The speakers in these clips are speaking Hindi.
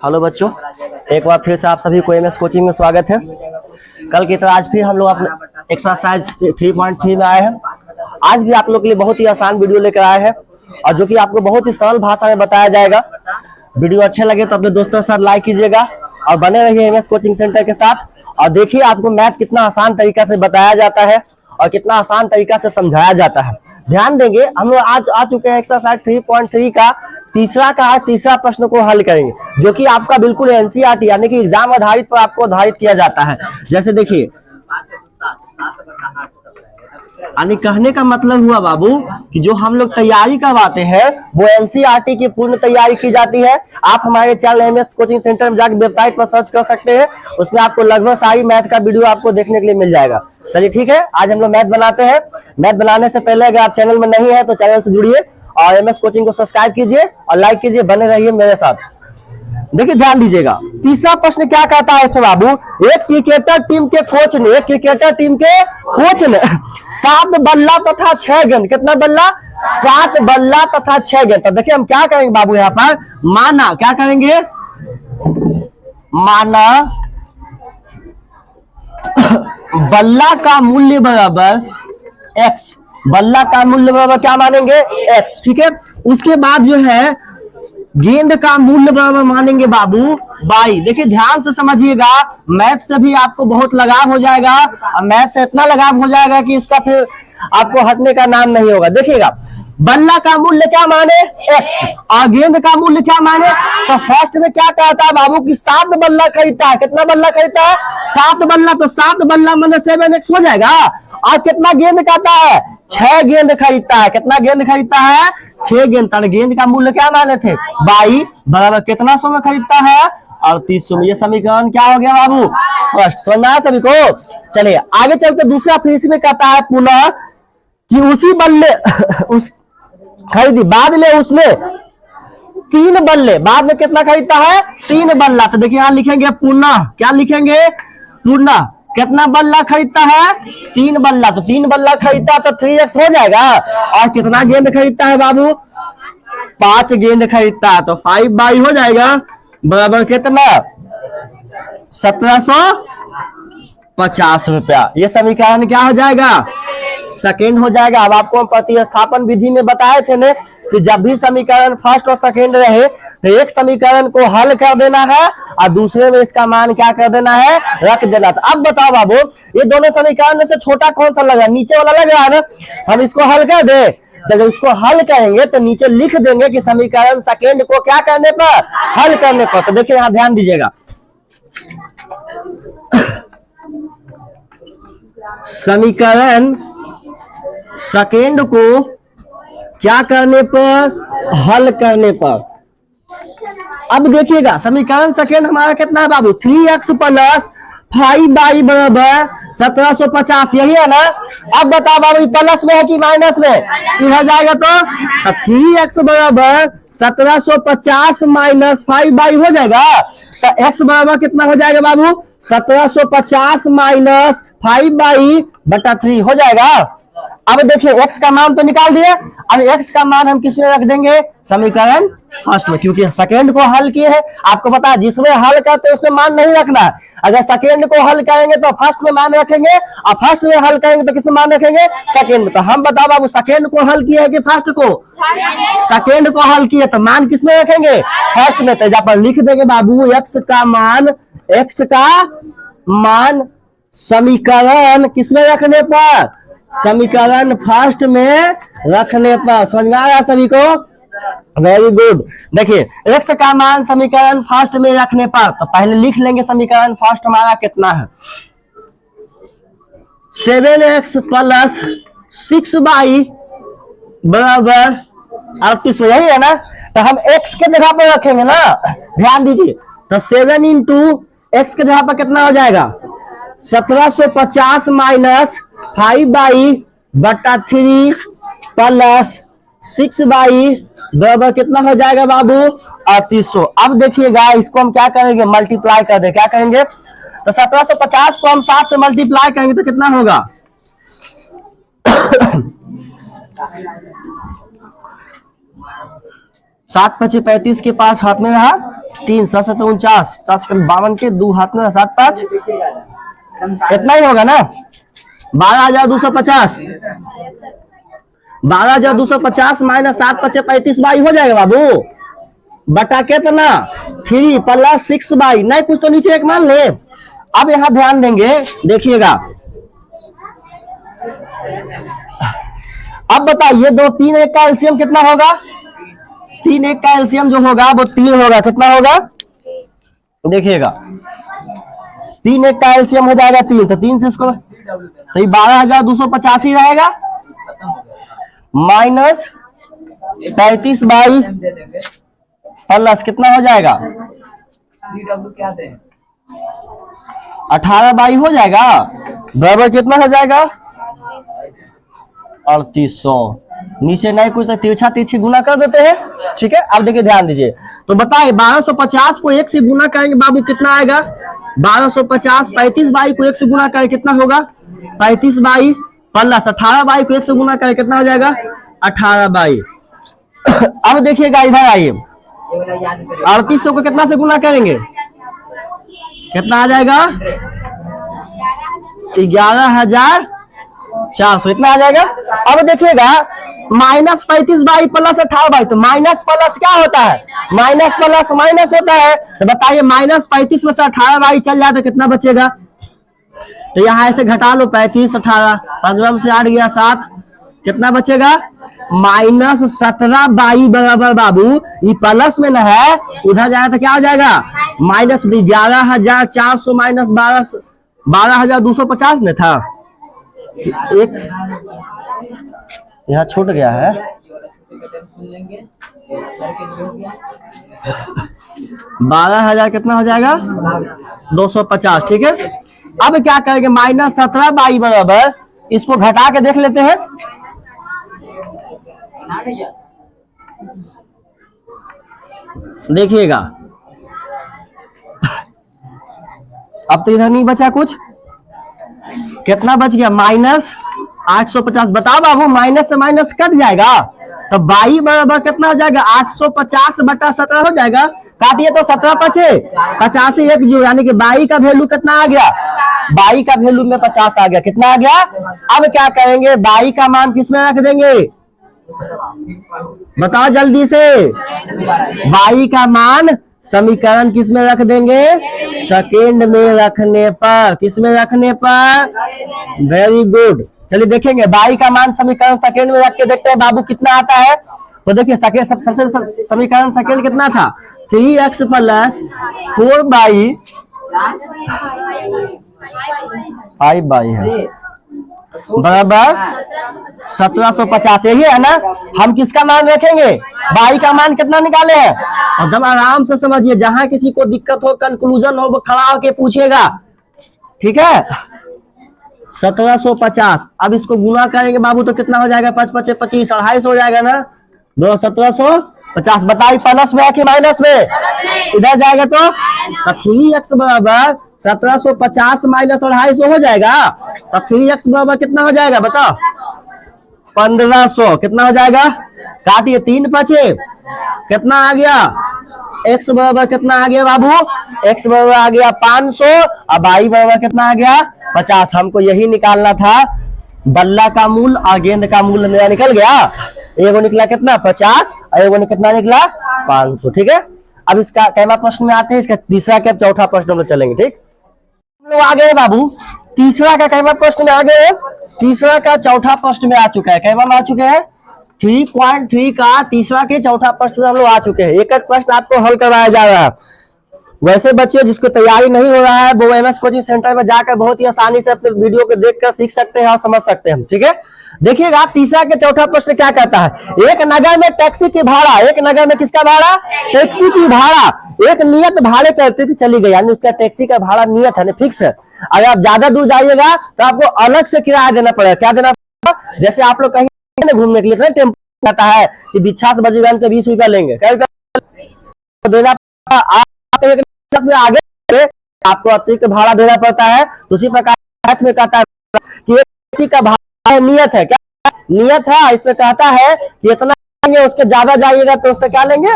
हेलो बच्चों, एक बार फिर से आप सभी को एमएस कोचिंग में स्वागत है। कल की तरह आज फिर हम लोग अपने एक्सरसाइज 3.3 में आए हैं। आज भी आप लोग के लिए बहुत ही आसान वीडियो लेकर आए हैं और जो कि आपको बहुत ही सरल भाषा में बताया जाएगा। वीडियो अच्छे लगे तो अपने दोस्तों के साथ लाइक कीजिएगा और बने रहिए एमएस कोचिंग सेंटर के साथ। और देखिए आपको मैथ कितना आसान तरीका से बताया जाता है और कितना आसान तरीका से समझाया जाता है। ध्यान देंगे, हम लोग आज आ चुके हैं एक्सरसाइज 3.3 का तीसरा प्रश्न को हल करेंगे, जो कि आपका बिल्कुल एनसीईआरटी यानी कि एग्जाम आधारित पर आपको आधारित किया जाता है। जैसे देखिए, यानी कहने का मतलब हुआ बाबू कि जो हम लोग तैयारी करवाते हैं वो एनसीईआरटी की पूर्ण तैयारी की जाती है। आप हमारे चैनल एमएस कोचिंग सेंटर में जाकर वेबसाइट पर सर्च कर सकते हैं, उसमें आपको लगभग सारी मैथ का वीडियो आपको देखने के लिए मिल जाएगा। चलिए ठीक है, आज हम लोग मैथ बनाते हैं। मैथ बनाने से पहले अगर आप चैनल में नहीं है तो चैनल से जुड़िए और एमएस कोचिंग को सब्सक्राइब कीजिए और लाइक कीजिए, बने रहिए मेरे साथ। देखिए ध्यान दीजिएगा, तीसरा प्रश्न क्या कहता है इसमें बाबू, एक क्रिकेटर टीम के कोच ने 7 बल्ला तथा 6 गेंद, कितना बल्ला, 7 बल्ला तथा 6 गेंद। तो देखिए हम क्या करेंगे बाबू, यहाँ पर माना, क्या करेंगे, माना बल्ला का मूल्य बराबर x, बल्ला का मूल्य बराबर क्या मानेंगे, x, ठीक है। उसके बाद जो है गेंद का मूल्य बराबर मानेंगे बाबू y। देखिए ध्यान से समझिएगा, मैथ से भी आपको बहुत लगाव हो जाएगा और मैथ से इतना लगाव हो जाएगा कि इसका फिर आपको हटने का नाम नहीं होगा। देखिएगा, बल्ला का मूल्य क्या माने, x, और गेंद का मूल्य क्या माने। तो फर्स्ट में क्या कहता है बाबू कि 7 बल्ला खरीदता है, कितना बल्ला खरीदता है, 7 बल्ला। तो 7 बल्ला मतलब 7x हो जाएगा। और कितना गेंद कहता है, 6 गेंद खरीदता है, कितना गेंद खरीदता है, 6 गेंद। गेंद का मूल्य क्या माने थे, y बराबर कितना सौ में खरीदता है, 3800 में। ये समीकरण क्या हो गया बाबू, फर्स्ट। समझना है सभी को। चलिए आगे चलते दूसरा फिर इसमें कहता है पुनः कि उसी बल्ले उस खरीदी, बाद में उसने 3 बल्ले, बाद में कितना खरीदता है, 3 बल्ला। तो देखिए यहां लिखेंगे पुनः, क्या लिखेंगे, पुनः कितना बल्ला खरीदता है, 3 बल्ला। तो 3 बल्ला खरीदता है तो 3x हो जाएगा। और कितना गेंद खरीदता है बाबू, 5 गेंद खरीदता है। तो 5 हो जाएगा बराबर कितना, 1750 रुपया। ये समीकरण क्या हो जाएगा, सेकेंड हो जाएगा। अब आपको हम प्रतिस्थापन विधि में बताए थे ने कि जब भी समीकरण फर्स्ट और सेकेंड रहे तो एक समीकरण को हल कर देना है और दूसरे में इसका मान क्या कर देना है, रख देना। तो अब बताओ बाबू, ये दोनों समीकरण में से छोटा कौन सा लग रहा है, नीचे वाला लग रहा है ना। हम इसको हल कर दे, जब इसको हल करेंगे तो नीचे लिख देंगे कि समीकरण सेकेंड को क्या करने पर, हल करने पर। तो देखिए यहाँ ध्यान दीजिएगा, समीकरण सेकेंड को क्या करने पर, हल करने पर। अब देखिएगा समीकरण सेकेंड हमारा कितना है बाबू, 3x प्लस 5y बराबर 1750, यही है ना। अब बताओ बाबू प्लस में है कि माइनस में, इधर जाएगा तो 3x बराबर 1750 माइनस 5y हो जाएगा। तो x बराबर कितना हो जाएगा बाबू, 1750 माइनस 5y बटा 3 हो जाएगा। अब देखिए x का मान तो निकाल दिए, अब x का मान हम किसमें रख देंगे, समीकरण फर्स्ट में, क्योंकि सेकेंड को हल किए हैं। आपको पता है जिसमें हल करते उसमें मान नहीं रखना है। अगर सेकेंड को हल करेंगे तो फर्स्ट में मान रखेंगे और फर्स्ट में हल करेंगे तो किसमें मान रखेंगे, सेकेंड में। तो हम बताओ बाबू सेकेंड को हल किया है कि फर्स्ट को, सेकेंड को हल किए तो मान किसमें रखेंगे, फर्स्ट में। तो यहाँ पर लिख देंगे बाबू x का मान समीकरण किसमें रखने पर, समीकरण फर्स्ट में रखने पर। समझ में आया सभी को, वेरी गुड। देखिए x का मान समीकरण फर्स्ट में रखने पर, तो पहले लिख लेंगे समीकरण फर्स्ट हमारा कितना है, 7x प्लस 6y बराबर 3800, यही है ना। तो हम x के जगह पर रखेंगे ना, ध्यान दीजिए। तो 7 इंटू x के जगह पर कितना हो जाएगा, 1750 माइनस 5y बटा 3 प्लस 6y बराबर कितना हो जाएगा बाबू, 3800। अब देखिएगा इसको हम क्या करेंगे, मल्टीप्लाई कर दे, क्या करेंगे। तो 1750 को हम 7 से मल्टीप्लाई करेंगे तो कितना होगा, 7 × 5 = 35 के पास हाथ में रहा 3 7 7 49, 52 के 2 हाथ में 7 5, इतना ही होगा ना। 12,250, 12,250 माइनस 7 5 35 बाई हो जाएगा बाबू, बटा कितना 3 प्लस 6 बाई, नहीं कुछ तो नीचे एक मान ले। अब यहां ध्यान देंगे, देखिएगा, अब बताइए दो 3 1 का एलसीएम कितना होगा, 3 1 का एलसीएम जो होगा वो 3 होगा, कितना होगा देखिएगा, 3 1 का एलसीएम हो जाएगा 3, तो 3 से इसको तो 12,285 रहेगा माइनस 35 बाई प्लस कितना हो जाएगा 18 बाई हो जाएगा, बराबर कितना हो जाएगा 3800। नीचे नहीं कुछ तो तिरछा तिरछी गुना कर देते हैं, ठीक है। अब देखिए ध्यान दीजिए, तो बताइए 1250 को 1 से गुना करेंगे बाबू कितना आएगा, 1250 35 बाई को 1 से गुना करें कितना होगा 35 बाई प्लस 18 बाई को 1 से गुना करें कितना हो जाएगा 18 बाई। अब देखिएगा इधर आइए, 3800 को कितना से गुना करेंगे, कितना आ जाएगा 11,400, इतना आ जाएगा। अब देखिएगा माइनस 35 बाई प्लस 18 बाई, तो माइनस प्लस क्या होता है, माइनस प्लस माइनस होता है। तो बताइए माइनस 35 में से 18 बाई चल जाए तो कितना बचेगा, तो यहाँ ऐसे घटा लो 35 18, 15 में से 8 गया 7, कितना बचेगा माइनस 17 बाई बराबर बाबू, ये प्लस में ना है, उधर जाएगा तो क्या आ जाएगा माइनस 11,400 माइनस 12,250 में था, एक यहाँ छूट गया है, 12,000 कितना हो जाएगा 250, ठीक है। अब क्या करेंगे माइनस 17 बाई बराबर, इसको घटा के देख लेते हैं, देखिएगा अब तो इधर नहीं बचा कुछ, कितना बच गया माइनस 850। बताओ बाबू माइनस से माइनस कट जाएगा, तो बाई बराबर कितना हो जाएगा 850 बटा 17 हो जाएगा, काटिए तो 17 पचे 50 1 जो, यानी कि बाई का वैल्यू कितना आ गया, बाई का वैल्यू में 50 आ गया, कितना आ गया। अब क्या करेंगे बाई का मान किसमें रख देंगे, बताओ जल्दी से, बाई का मान समीकरण किस में रख देंगे, सेकेंड में रखने पर, किस में रखने पर, वेरी गुड। चलिए देखेंगे बाई का मान समीकरण सेकेंड में रख के देखते हैं बाबू कितना आता है। तो देखिए सबसे समीकरण सेकेंड कितना था 3x प्लस 4 बाई 5 बाई है बराबर 1750, यही है ना। हम किसका मान रखेंगे, बाई का मान कितना निकाले हैं, एकदम आराम से समझिए, जहां किसी को दिक्कत हो कंक्लूजन हो वो खड़ा होके पूछेगा, ठीक है 1750। अब इसको गुना करेंगे बाबू तो कितना हो जाएगा 5 5 25 250 हो जाएगा ना, 1750। बताइए प्लस में कि माइनस में, इधर जाएगा तो 3x बराबर 1750 माइनस 250 हो जाएगा, तब 3x बराबर कितना हो जाएगा बताओ 1500, कितना हो जाएगा, काटिए 3 5 कितना आ गया, x बराबर कितना आ गया बाबू, x बराबर आ गया 500, अब y बराबर कितना आ गया 50। हमको यही निकालना था, बल्ला का मूल और गेंद का मूल मेरा निकल गया, एगो निकला कितना 50 और एगो कितना निकला 500, ठीक है। अब इसका कैमा प्रश्न में आते हैं, इसका तीसरा क्या चौथा प्रश्न हम लोग चलेंगे, ठीक। हम लोग आ गए बाबू तीसरा का कैमा प्रश्न में आ गए, तीसरा का चौथा प्रश्न में आ चुका है, कैमा में आ चुके हैं 3.3 का तीसरा के चौथा प्रश्न में हम लोग आ चुके हैं। एक एक प्रश्न आपको हल करवाया जा रहा है। वैसे बच्चे जिसको तैयारी नहीं हो रहा है वो एमएस कोचिंग सेंटर में जाकर बहुत ही आसानी से अपने वीडियो को देखकर सीख सकते हैं और समझ सकते हैं, ठीक है। देखिएगा तीसरा के चौथा प्रश्न क्या कहता है, एक नगर में टैक्सी की भाड़ा, एक नगर में किसका भाड़ा, टैक्सी की भाड़ा एक नियत भाड़े करते थे चली गई, यानी उसका टैक्सी का भाड़ा नियत है, फिक्स है। अगर आप ज्यादा दूर जाइएगा तो आपको अलग से किराया देना पड़ेगा। क्या देना पड़ेगा, जैसे आप लोग कहीं घूमने के लिए टेम्पो आता है कि बिच्छा से बजीगंज के 20 रुपया लेंगे, देना में आगे आपको अतिरिक्त भाड़ा देना पड़ता है। उसी प्रकार में कहता है कि टैक्सी का भाड़ा नियत है, क्या नियत है, इसमें कहता है कि इतना लेंगे, उसके ज्यादा जाइएगा तो उससे क्या लेंगे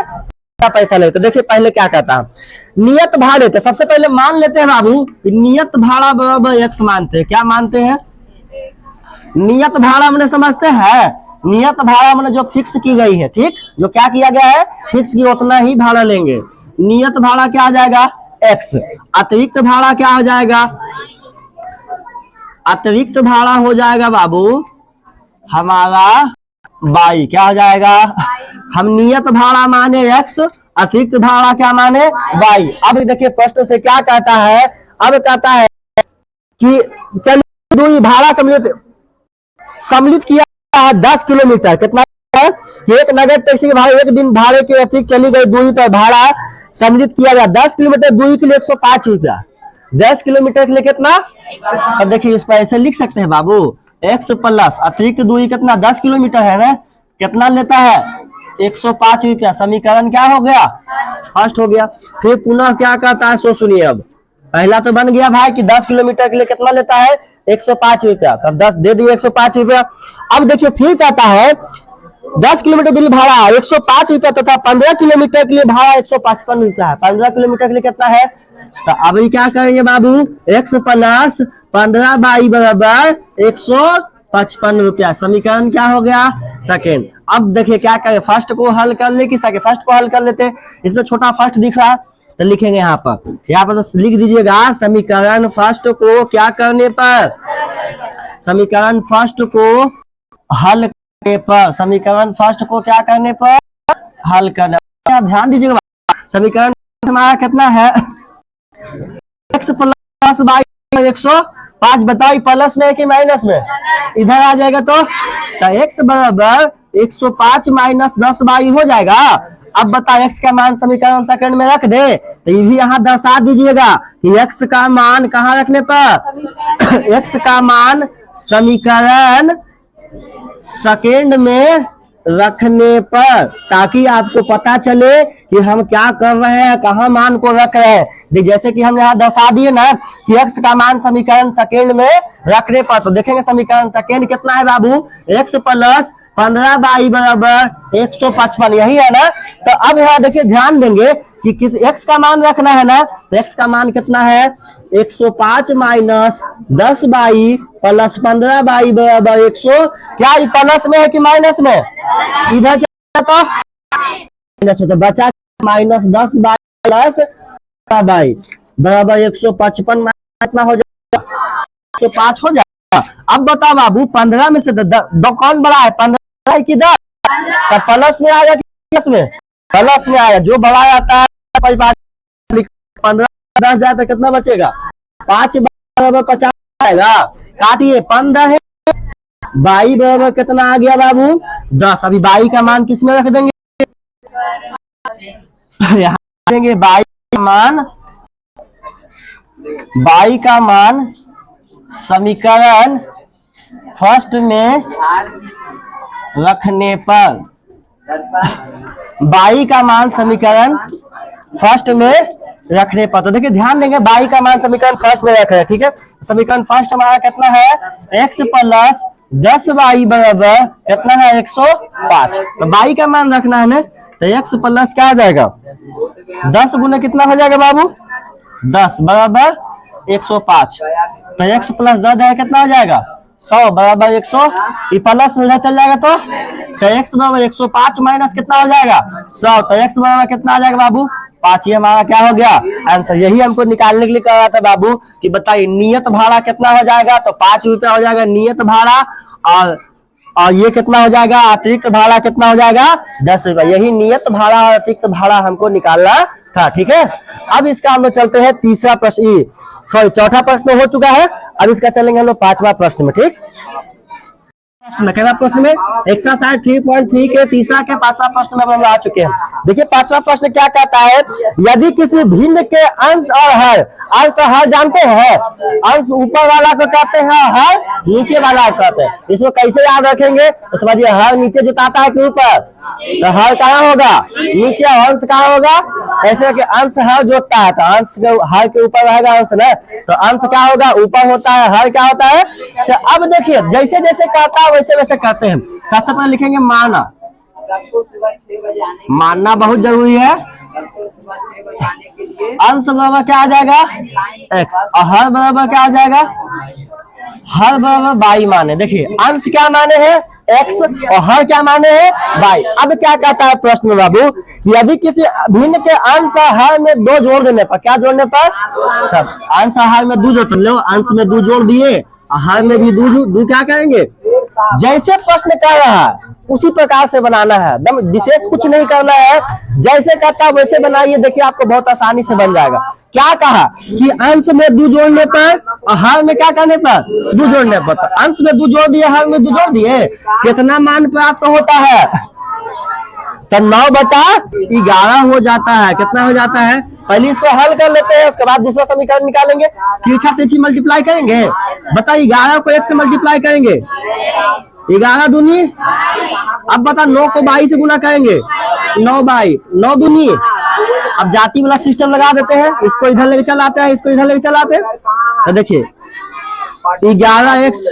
पैसा ले। तो देखिए पहले क्या कहता है, नियत भाड़े। तो सबसे पहले मान लेते हैं बाबू नियत भाड़ा बराबर एक्स मानते हैं। क्या मानते हैं? नियत भाड़ा मैंने समझते हैं, नियत भाड़ा मैंने जो फिक्स की गई है, ठीक, जो क्या किया गया है फिक्स की, उतना ही भाड़ा लेंगे। नियत भाड़ा क्या आ जाएगा? एक्स। अतिरिक्त भाड़ा क्या हो जाएगा? अतिरिक्त भाड़ा हो जाएगा बाबू हमारा बाई। क्या हो जाएगा? हम नियत भाड़ा माने एक्स, अतिरिक्त भाड़ा क्या माने बाई। अब देखिए प्रश्न से क्या कहता है, अब कहता है कि चलिए दूरी भाड़ा सम्मिलित किया है 10 किलोमीटर। कितना है? एक नगद टैक्सी के भाड़े, एक दिन भाड़े के अतिरिक्त चली गई दूरी पर भाड़ा सम्मिलित किया गया 10 किलोमीटर दूरी के लिए 105 रुपया। 10 किलोमीटर के लिए कितना? अब देखिए इस पर ऐसे लिख सकते हैं बाबू, एक्स प्लस अतिरिक्त दूरी कितना 10 किलोमीटर है ना, कितना लेता है 105 रुपया। समीकरण क्या हो गया? फर्स्ट हो गया। फिर पुनः क्या कहता है सो सुनिए। अब पहला तो बन गया भाई कि 10 किलोमीटर के लिए कितना लेता है 105 रुपया, तब 10 दे दिए 105 रुपया। अब देखिए फिर कहता है 10 किलोमीटर दूरी भाड़ा 105 रुपया तथा 15 किलोमीटर के लिए भाड़ा 155 रुपया है। 15 किलोमीटर के लिए कितना है? तो अभी क्या करेंगे बाबू, एक्स प्लस 15 बाई बराबर 155 रुपया। समीकरण क्या हो गया? सेकेंड। अब देखिए क्या करें, फर्स्ट को हल कर ले कि सेकेंड? फर्स्ट को हल कर लेते। इसमें छोटा फर्स्ट दिख रहा है तो लिखेंगे यहाँ पर तो लिख दीजिएगा समीकरण फर्स्ट को क्या करने पर, समीकरण फर्स्ट को हल करने पर, समीकरण फर्स्ट को क्या करने पर हल करना। ध्यान दीजिएगा समीकरण हमारा कितना है, एक्स प्लस बाई 105। बताइए प्लस में कि माइनस में? इधर आ जाएगा तो एक्स बराबर 105 माइनस 10 बाई हो जाएगा। अब बता एक्स का मान समीकरण सेकंड में रख दे, तो ये भी यहाँ दर्शा दीजिएगा कि एक्स का मान कहाँ रखने पर, एक्स का मान समीकरण सेकंड में रखने पर, ताकि आपको पता चले कि हम क्या कर रहे हैं, कहाँ मान को रख रहे हैं। जैसे कि हम यहाँ दर्शा दिए ना कि एक्स का मान समीकरण सेकंड में रखने पर, तो देखेंगे समीकरण सेकंड कितना है बाबू, एक्स प्लस 15 बाई बराबर 155, यही है ना। तो अब यहाँ देखिए ध्यान देंगे कि किस एक्स का मान रखना है ना, तो एक्स का मान कितना है 105 माइनस 10 बाई प्लस 15 बाई बराबर 100। क्या ये प्लस में है कि माइनस में? इधर तो माइनस में, तो बचा माइनस 10 बाई प्लस बाई बराबर 155 कितना हो जाएगा 105 हो जाएगा। अब बता बाबू 15 में से दो कौन बड़ा है, 15 की 10, तो प्लस में आएगा कि माइनस में? प्लस में आएगा। जो बड़ा आता है 15 10 जाए तो कितना बचेगा 5 बराबर 50 आएगा। काटिए 15 है, बाई बराबर कितना आ गया बाबू 10। अभी बाई का मान किस में रख देंगे, यहाँ देंगे बाई का मान समीकरण फर्स्ट में रखने पर, बाई का मान समीकरण फर्स्ट में रखने पर। तो देखिए ध्यान देंगे बाई का मान समीकरण फर्स्ट में रख रहे हैं, ठीक है। समीकरण फर्स्ट हमारा कितना है एक्स प्लस 10 बाई बराबर कितना है 105। तो बाई का मान रखना है ना, तो एक्स प्लस क्या आ जाएगा 10 गुना कितना हो जाएगा बाबू 10 बराबर 105। तो एक्स प्लस 10 है कितना हो जाएगा 100 बराबर 100। प्लस में चल जाएगा तो एक्स बराबर 105 माइनस कितना हो जाएगा 100। तो एक्स बराबर कितना आ जाएगा बाबू 5। ये हमारा क्या हो गया आंसर। यही हमको निकालने के लिए कह रहा था बाबू कि बताइए नियत भाड़ा कितना हो जाएगा, तो 5 रुपया हो जाएगा नियत भाड़ा, और ये कितना हो जाएगा अतिरिक्त भाड़ा कितना हो जाएगा 10 रुपया। यही नियत भाड़ा और अतिरिक्त भाड़ा हमको निकालना था, ठीक है। अब इसका हम लोग चलते हैं तीसरा प्रश्न, सॉरी चौथा प्रश्न हो चुका है, अब इसका चलेंगे हम लोग 5वां प्रश्न में, ठीक। प्रश्न में एक्सरसाइज 3.3 के तीसरा के 5वां प्रश्न में हम आ चुके हैं। देखिए 5वां प्रश्न क्या कहता है, यदि किसी भिन्न के अंश और हर जानते हैं, अंश ऊपर वाला को कहते हैं, हर नीचे वाला को कहते हैं। इसको कैसे याद रखेंगे तो समझिए, हर नीचे जुटाता है कि ऊपर, तो हर कहाँ होगा नीचे, अंश कहाँ होगा, ऐसे कि अंश हर जोड़ता है तो अंश हर के ऊपर रहेगा अंश ना, तो अंश क्या होगा ऊपर होता है, हर क्या होता है। अब देखिए जैसे जैसे कहता है वैसे वैसे करते हैं। सबसे पहले लिखेंगे माना, सबको सुबह 6 बजे आने मानना बहुत जरूरी है। सबको सुबह 6 बजे आने के लिए अंश बराबर क्या आ जाएगा x और हर बराबर क्या आ जाएगा, हर बराबर बाई माने। देखिए अंश क्या माने हैं x और हर क्या माने हैं बाई। अब क्या कहता है प्रश्न में बाबू, यदि किसी भिन्न के अंश और हर में 2 जोड़ देने पर, क्या जोड़ने पर, तब अंश और हर में 2 जोड़, लो अंश में 2 जोड़ दिए और हर में भी 2 क्या करेंगे, जैसे प्रश्न कर रहा है उसी प्रकार से बनाना है, एकदम विशेष कुछ नहीं करना है, जैसे कहता है वैसे बनाइए। देखिए आपको बहुत आसानी से बन जाएगा। क्या कहा कि अंश में 2 जोड़ने पर और हर में क्या करने पर, 2 जोड़ने पर। तो अंश में 2 जोड़ दिए, हर में 2 जोड़ दिए, कितना मान प्राप्त होता है, तो 9/11 हो जाता है। कितना हो जाता है, पहले इसको हल कर लेते हैं, उसके बाद दूसरा समीकरण निकालेंगे। तिरछा तिरछी मल्टीप्लाई करेंगे, बताइए 11 को 1 से मल्टीप्लाई करेंगे, 11 दूनी, अब बता 9 को 22 से गुना करेंगे, 9 दूनी। अब जाति वाला सिस्टम लगा देते हैं, इसको इधर लेके चलाते हैं, इसको इधर लेके चलाते हैं। तो देखिए 11x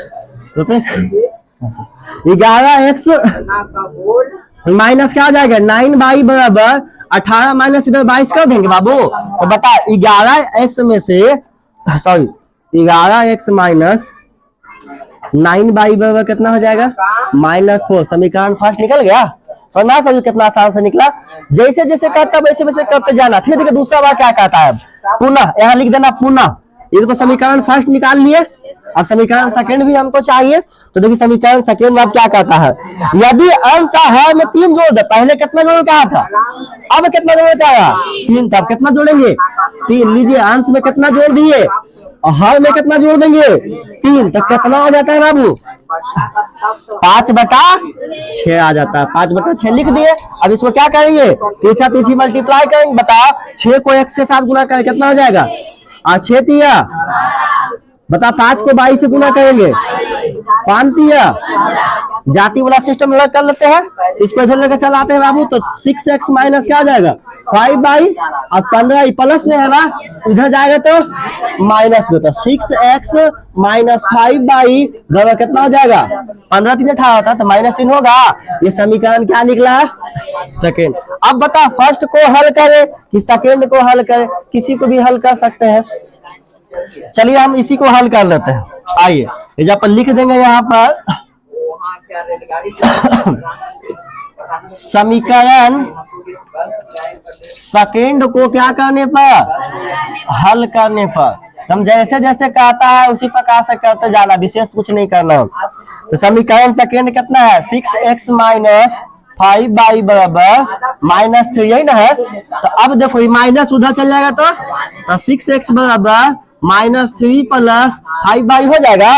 11x माइनस क्या आ जाएगा, 9 बराबर 18 माइनस इधर 22 कर देंगे बाबू। तो बता 11x में से, सॉरी 11x माइनस 9 बराबर कितना हो जाएगा, -4। समीकरण फर्स्ट निकल गया। समझना सभी कितना आसान से निकला। जैसे जैसे करता वैसे वैसे करते जाना। फिर देखिए दूसरा बार क्या कहता है, पुनः, यहाँ लिख देना पुनः। एक तो समीकरण फर्स्ट निकाल लिए, अब समीकरण सेकंड भी हमको चाहिए। तो देखिए समीकरण सेकंड में अब क्या कहता है, यदि अंश हर में 3 जोड़ दे, पहले कितना जोड़ कहा था, अब कितना जोड़ कहा 3, तब कितना जोड़ेंगे 3। लीजिए अंश में कितना जोड़ दिए और हर में कितना जोड़ देंगे 3, तो कितना आ जाता है बाबू, 5/6 आ जाता है। 5/6 लिख दिए। अब इसको क्या करेंगे, तिरछा तिरछी मल्टीप्लाई करेंगे। बताओ 6 को 1 के साथ गुना करें कितना हो जाएगा, 6 तिया, बता 5 को 22 से गुना करेंगे, 5 तिया। जाति वाला सिस्टम अलग कर लेते हैं, इसको इधर लेकर चलाते हैं बाबू। तो 6x माइनस क्या आ जाएगा 5 और 15 प्लस में है ना, इधर जाएगा तो माइनस में। तो 6x माइनस 5 बराबर कितना हो जाएगा, 15 3 18 होता है तो -3 होगा। ये समीकरण क्या निकला, सेकेंड। अब बता फर्स्ट को हल करे कि सेकेंड को हल करे, किसी को भी हल कर सकते हैं। चलिए हम इसी को हल कर लेते हैं। आइए जब पर लिख देंगे यहाँ पर समीकरण सेकेंड को क्या करने पर, हल करने पर। हम जैसे जैसे कहता है उसी प्रकार से करते जाना, विशेष कुछ नहीं करना। तो समीकरण सेकेंड कितना है, 6x माइनस 5 बराबर -3, यही ना है। तो अब देखो ये माइनस उधर चल जाएगा तो 6x बराबर -3 प्लस 5 हो जाएगा।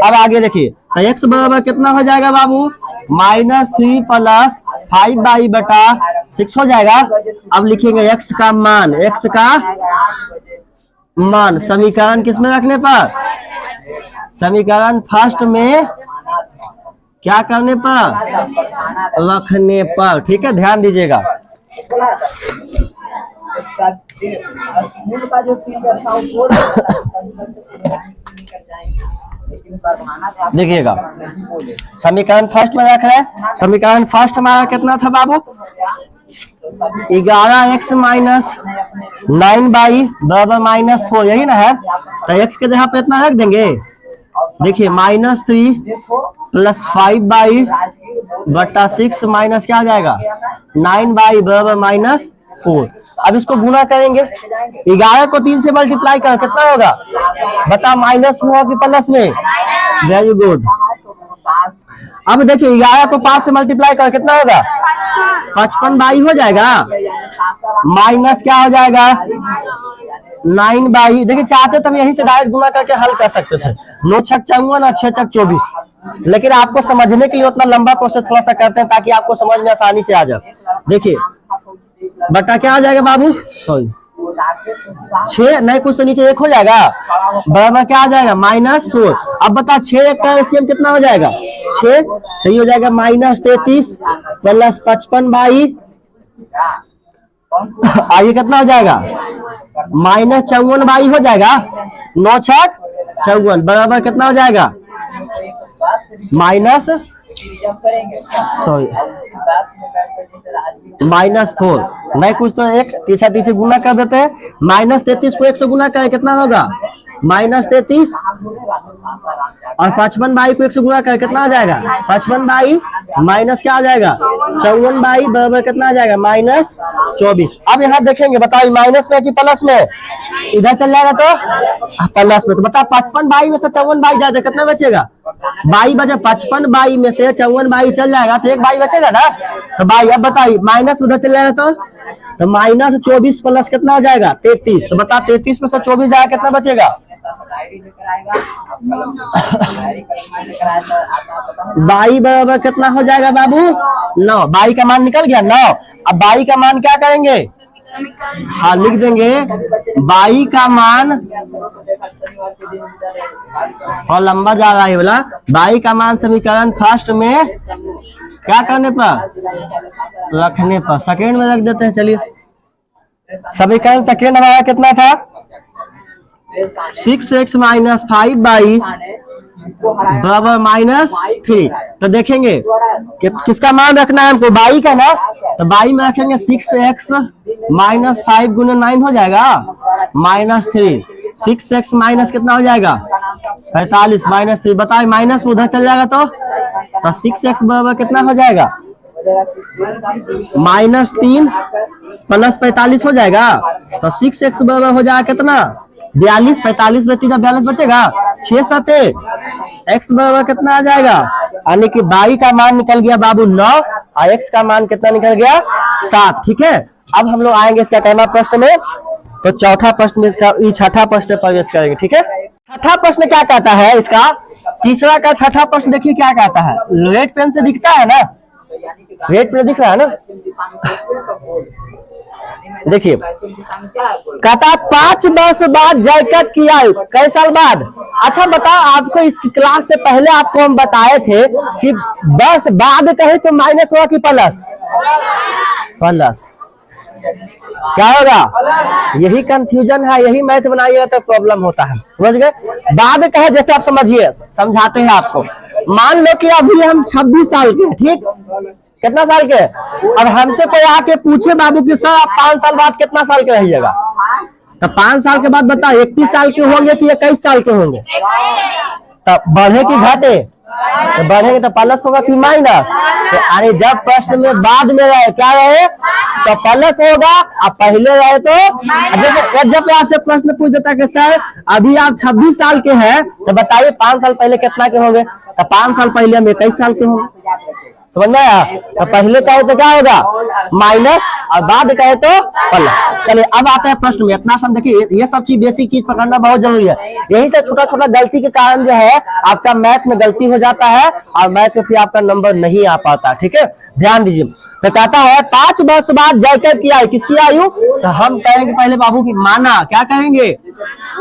अब आगे देखिए तो x बराबर कितना हो जाएगा बाबू, -3 प्लस 5 बटा 6 हो जाएगा। अब लिखेंगे x का मान, x का मान समीकरण किसमें रखने पर, समीकरण फर्स्ट में क्या करने पर, रखने पर। ठीक है, ध्यान दीजिएगा। देखिएगा समीकरण फर्स्ट में रख रहे हैं। समीकरण फर्स्ट हमारा कितना था बाबू, 11x माइनस 9 बराबर -4, यही ना है। तो x के जगह पे इतना रख देंगे। देखिए -3 प्लस 5 बटा 6 माइनस क्या आ जाएगा 9 बराबर -4। अब इसको गुना करेंगे, 11 को 3 से मल्टीप्लाई कर कितना होगा, बता माइनस में होगा कि प्लस में, वेरी गुड। अब देखिए 11 को 5 से मल्टीप्लाई कर कितना होगा 55 हो जाएगा, माइनस क्या हो जाएगा 9 देखिए चाहते तो हम यहीं से डायरेक्ट गुना करके हल कर सकते थे, 9 छक 54 और 6 छक 24, लेकिन आपको समझने के लिए उतना लंबा प्रोसेस थोड़ा सा करते हैं ताकि आपको समझ में आसानी से आ जाए। देखिए बटा क्या आ जाएगा बाबू, सॉरी 6 नहीं कुछ तो नीचे 1 हो जाएगा, बराबर क्या आ जाएगा -4। अब बता 6 का एलसीएम कितना हो जाएगा 6, तो ये हो जाएगा -33 प्लस 55 आगे कितना हो जाएगा -54 हो जाएगा, 9 छक 54 बराबर कितना हो जाएगा रिजर्व करेंगे सॉरी बस में बैठ कर जैसे राजवीर -4 नहीं कुछ तो एक पीछे पीछे गुना कर देते हैं। -33 को 1 से गुना करें कितना होगा -33 हम बोलेगा तो साथ आराम से और 55/2 को 1 से गुना करें कितना आ जाएगा 55/2 माइनस क्या आ जाएगा 54/2 बराबर कितना आ जाएगा -24। अब यहाँ देखेंगे बताओ माइनस में कि प्लस में, इधर चल जाएगा तो प्लस में। तो बताओ 55/2 में से 54/2 जाएगा कितना बचेगा 22 बचे। 55/2 में से 54/2 चल जाएगा तो 1 22 बचेगा ना। तो भाई अब बताइए माइनस उधर चल जाएगा तो -24 प्लस कितना हो जाएगा 33। तो बता 33 में से 24 जाएगा कितना बचेगा डायरी लेकर आएगा डायरी कलम लेकर आया तो आता पता है 22 बराबर कितना हो जाएगा बाबू 9। 22 का मान निकल गया 9। अब 22 का मान क्या करेंगे, हाँ लिख देंगे 22 का मान, शनिवार के दिन इधर और लंबा जा रहा है बोला 22 का मान समीकरण फर्स्ट में क्या करने पर रखने पर सेकेंड में रख देते हैं। चलिए समीकरण सेकेंड हमारा कितना था 6x - 5/, बराबर -3। तो देखेंगे किसका मान रखना है हमको 22 का ना। तो 22 में रखेंगे 6x - 5 गुना 9 हो जाएगा -3। 6x माइनस कितना हो जाएगा 45 -3। बताए माइनस उधर चल जाएगा तो 6x बराबर कितना हो जाएगा -3 प्लस 45 हो जाएगा। तो 6x बराबर हो जाएगा कितना 42। 45 में 3 42 बचेगा 6 7 x बराबर कितना आ जाएगा, यानी कि 22 का मान निकल गया बाबू 9 और x का मान कितना निकल गया 7। ठीक है, अब हम लोग आएंगे इसका कहना प्रश्न में। तो चौथा प्रश्न में इसका छठा प्रश्न प्रवेश करेंगे। ठीक है, छठा प्रश्न क्या कहता है इसका, तीसरा का छठा प्रश्न देखिए क्या कहता है। रेड पेन से दिखता है ना, रेड पेन दिख रहा है ना, देखिए कहता 5 वर्ष बाद जैकब की आयु कई साल बाद। अच्छा बताओ आपको इस क्लास से पहले आपको हम बताए थे कि वर्ष बाद कहे तो माइनस होगा कि प्लस, प्लस क्या होगा, यही कंफ्यूजन है, यही मैथ बनाइएगा तो प्रॉब्लम होता है, समझ गए। बाद कहे जैसे आप समझिए, समझाते हैं आपको। मान लो कि अभी हम 26 साल के, ठीक, कितना साल के, अब हमसे कोई आके पूछे बाबू कि सर आप 5 साल बाद कितना साल के रहिएगा, तो 5 साल के बाद बताओ 31 साल के होंगे कि 21 साल के होंगे, तब बढ़े कि घटे, तो बढ़ेंगे तो प्लस होगा कि माइनस। तो अरे जब प्रश्न में बाद में रहे क्या रहे तो प्लस होगा, अब पहले रहे तो जैसे जब आपसे प्रश्न पूछ देता कि सर अभी आप 26 साल के हैं तो बताइए 5 साल पहले कितना के होंगे, तो 5 साल पहले हम 21 साल के होंगे, समझ में आया। तो पहले कहे तो क्या होगा माइनस और बाद कहे तो प्लस। चलिए अब आते हैं प्रश्न में। अपना सम देखिए ये सब चीज बेसिक चीज पकड़ना बहुत जरूरी है, यही से छोटा छोटा गलती के कारण जो है आपका मैथ में गलती हो जाता है और मैथ में फिर आपका नंबर नहीं आ पाता। ठीक है, ध्यान दीजिए। तो कहता है 5 वर्ष बाद जैकब की आयु, किसकी आयु, तो हम कहेंगे पहले बाबू की माना, क्या कहेंगे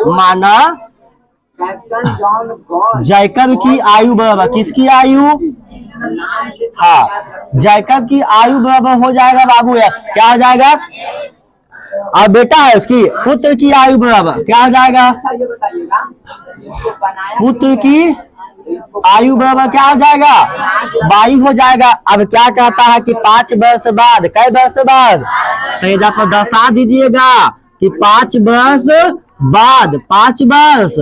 माना जैकब की आयु बराबर किसकी आयु, हाँ जैकब की आयु बराबर हो जाएगा बाबू x, क्या हो जाएगा, और बेटा है उसकी पुत्र की आयु बराबर क्या हो जाएगा, पुत्र की आयु बराबर क्या हो जाएगा 22 हो जाएगा। अब क्या कहता है कि 5 वर्ष बाद, कै वर्ष बाद, तो इधर पर दर्शा दीजिएगा कि 5 वर्ष बाद, 5 वर्ष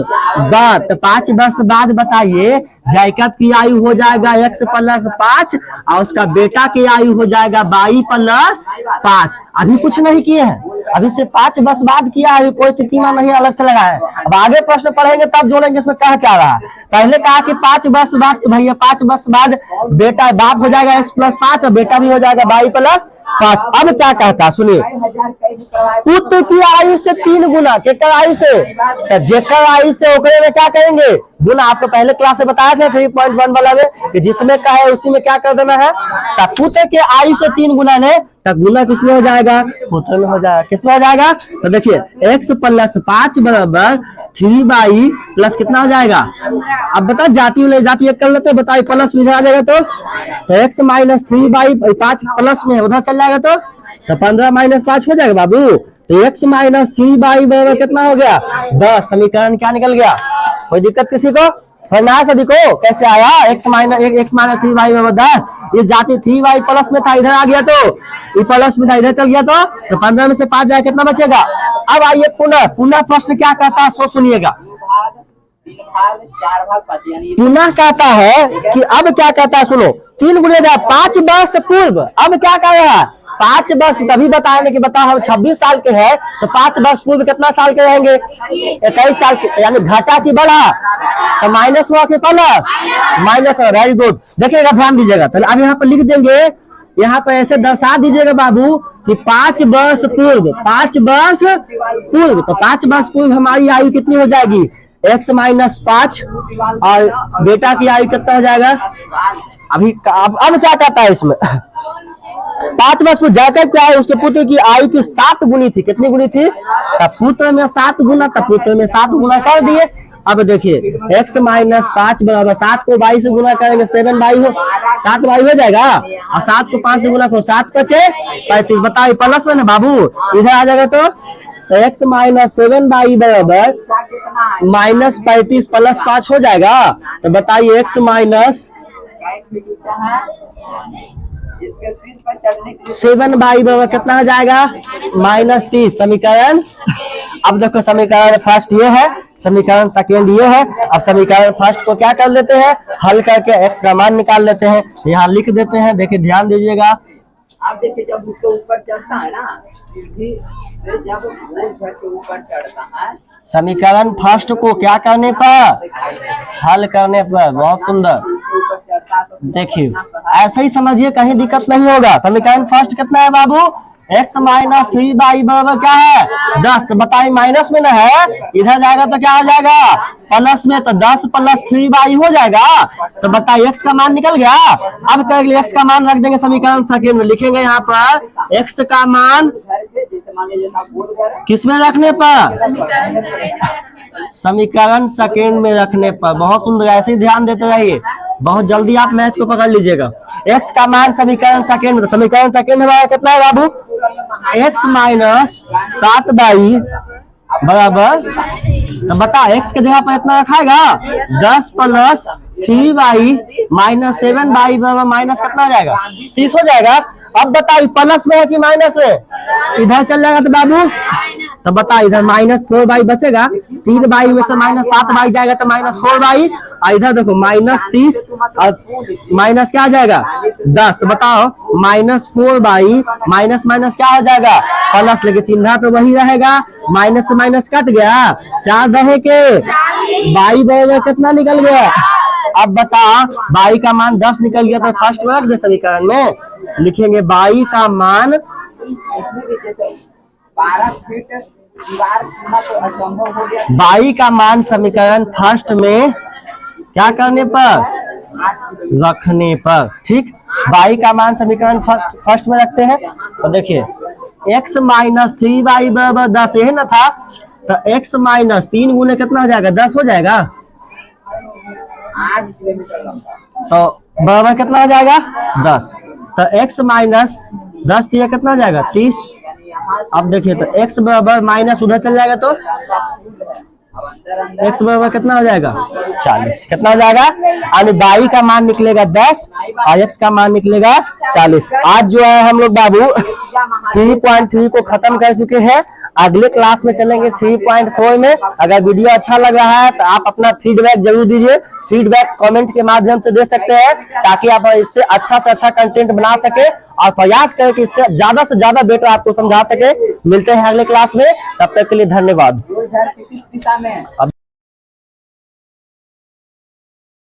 बाद, तो 5 वर्ष बाद बताइए जैकब की आयु हो जाएगा x प्लस 5 और उसका बेटा की आयु हो जाएगा 22 प्लस 5। अभी कुछ नहीं किए हैं, अभी से 5 वर्ष बाद किया है, कोई तिथिमा नहीं अलग से लगा है। अब आगे प्रश्न पढ़ेंगे तब जोड़ेंगे इसमें कह क्या रहा है। पहले कहा कि 5 वर्ष बाद, तो भैया 5 वर्ष बाद बेटा बाप हो जाएगा x प्लस 5 और बेटा भी हो जाएगा 22 प्लस 5। अब क्या कहता है सुनिए, पुत्र की आयु से 3 गुना, केकर आयु से, तो जेकर आयु से ओकरे में क्या करेंगे गुना। आपको पहले क्लास से बताया था 3.1 वाला में कि जिसमें का है उसी में क्या कर देना है, तो पुत्र के आयु से 3 गुना ने, तो गुना किसमें हो जाएगा, पुत्र में हो जाएगा, किसमें हो जाएगा, तो देखिए x प्लस 5 बराबर 3 प्लस कितना हो जाएगा। अब बता जाती ले जाती एक कर लेते, बताइए प्लस में आ जाएगा तो x माइनस 3/5 प्लस में उधर चल जाएगा तो 15 माइनस 5 हो जाएगा बाबू। तो x माइनस 3 बराबर कितना हो गया 10। समीकरण क्या निकल गया, कोई दिक्कत किसी को, समझ में आया सभी को कैसे आया? x माइनस 3y बराबर 10, ये जाती 3y प्लस में था, इधर आ गया तो ये प्लस में था, इधर चल गया तो 15 में से 5 जाए कितना बचेगा? अब आइए पुनः प्रश्न क्या कहता है सो सुनिएगा। पुनः कहता है कि अब क्या कहता है सुनो, 3 गुणे 5 वर्ष पूर्व। अब क्या कह रहा है? 5 वर्ष, तभी बताएंगे कि बता हम 26 साल के हैं तो 5 वर्ष पूर्व कितना साल के रहेंगे? 21 साल के, यानी घटा की बढ़ा तो माइनस हुआ कि प्लस? माइनस हुआ। Very good. देखिएगा, ध्यान दीजिएगा। तो अब यहाँ पर लिख देंगे, यहाँ पर ऐसे दर्शा दीजिएगा बाबू कि 5 वर्ष पूर्व, 5 वर्ष पूर्व, तो 5 वर्ष पूर्व हमारी आयु कितनी हो जाएगी? x माइनस 5, और बेटा की आयु कितना हो जाएगा? अभी अब क्या कहता है इसमें? 5 वर्ष पूर्व जाकर क्या है? उसके पुत्र की आयु की 7 गुनी थी। कितनी गुनी थी? तब पुत्र में 7 गुना, तब पुत्र में 7 गुना कर दिए। अब देखिए x माइनस 5 बराबर 7 को 22 से गुना करेंगे 7y हो जाएगा, और 7 को 5 से गुना को 7 बचे 35। बताइए प्लस में ना बाबू, इधर आ जाएगा तो x माइनस 7y बराबर माइनस 35 प्लस 5 हो जाएगा। तो बताइए x माइनस 7y बराबर कितना हो जाएगा? माइनस 30। समीकरण, अब देखो समीकरण फर्स्ट ये है, समीकरण सेकेंड ये है। अब समीकरण फर्स्ट को क्या कर लेते हैं? हल करके x का मान निकाल लेते हैं, यहाँ लिख देते हैं। देखिए ध्यान दीजिएगा, आप देखिए जब उसके ऊपर चढ़ता है ना, सीधी से जब गोल घर के ऊपर चढ़ता है, समीकरण फर्स्ट को क्या करने पर? हल करने पर। बहुत सुंदर। ऊपर चढ़ता है तो देखिए ऐसे ही समझिए, कहीं दिक्कत नहीं होगा। समीकरण फर्स्ट कितना है बाबू? x माइनस 3y बराबर क्या है? 10। तो बताइए माइनस में ना है, इधर जाएगा तो क्या हो जाएगा? प्लस में, तो 10 प्लस 3y हो जाएगा। तो बताइए x का मान निकल गया। अब क्या x का मान रख देंगे समीकरण सेकेंड में, लिखेंगे यहाँ पर x का मान घर के जैसे मान लीजिए ना गोल घर किसमें रखने पर? समीकरण सेकेंड में रखने पर। बहुत सुंदर, ऐसे ही ध्यान देते रहिए, बहुत जल्दी आप मैथ को पकड़ लीजिएगा। x का मान समीकरण सेकेंड में, तो समीकरण सेकेंड हमारा कितना है बाबू? x माइनस 7y बराबर, तो बता x के जगह पर इतना रखाएगा 10 प्लस 3y माइनस 7y बराबर माइनस कितना हो जाएगा? 30 हो जाएगा। अब बताइए प्लस में है कि माइनस में? इधर चल जाएगा तो बाबू, तो बता इधर माइनस 4y बचेगा, 3y में से माइनस 7y जाएगा तो माइनस 4y, और इधर देखो माइनस 30 और माइनस क्या आ जाएगा? 10। तो बताओ माइनस 4y माइनस माइनस क्या हो जाएगा? प्लस, लेकिन चिन्ह तो वही रहेगा, माइनस से माइनस कट गया, 4 रहे के y बराबर कितना निकल गया? अब बता y का मान 10 निकल गया, तो फर्स्ट में रख दे समीकरण में, लिखेंगे y का मान 12 फीट दीवार सीमा तो असंभव हो गया। y का मान समीकरण फर्स्ट में क्या करने पर? रखने पर। ठीक, y का मान समीकरण फर्स्ट में रखते हैं। तो देखिए x माइनस 3y बराबर 10 यही ना था, तो x माइनस 3 गुने कितना हो जाएगा? 10 हो जाएगा। 8 किलोमीटर लंबा, तो बराबर कितना हो जाएगा? 10। तो x माइनस 10 दिया कितना हो जाएगा? 30। यानी यहाँ अब देखिए तो x बराबर माइनस उधर चल जाएगा तो x बराबर कितना हो जाएगा? 40। कितना हो जाएगा? यानी y का मान निकलेगा 10 और x का मान निकलेगा 40। आज जो है हम लोग बाबू 3.3 को खत्म कर चुके हैं। अगले क्लास में चलेंगे 3.4 में। अगर वीडियो अच्छा लग रहा है तो आप अपना फीडबैक जरूर दीजिए। फीडबैक कमेंट के माध्यम से दे सकते हैं, ताकि आप इससे अच्छा से अच्छा कंटेंट बना सके और प्रयास करें कि इससे ज्यादा बेटर आपको समझा सके। मिलते हैं अगले क्लास में, तब तक के लिए धन्यवाद। गोल घर किस दिशा में है?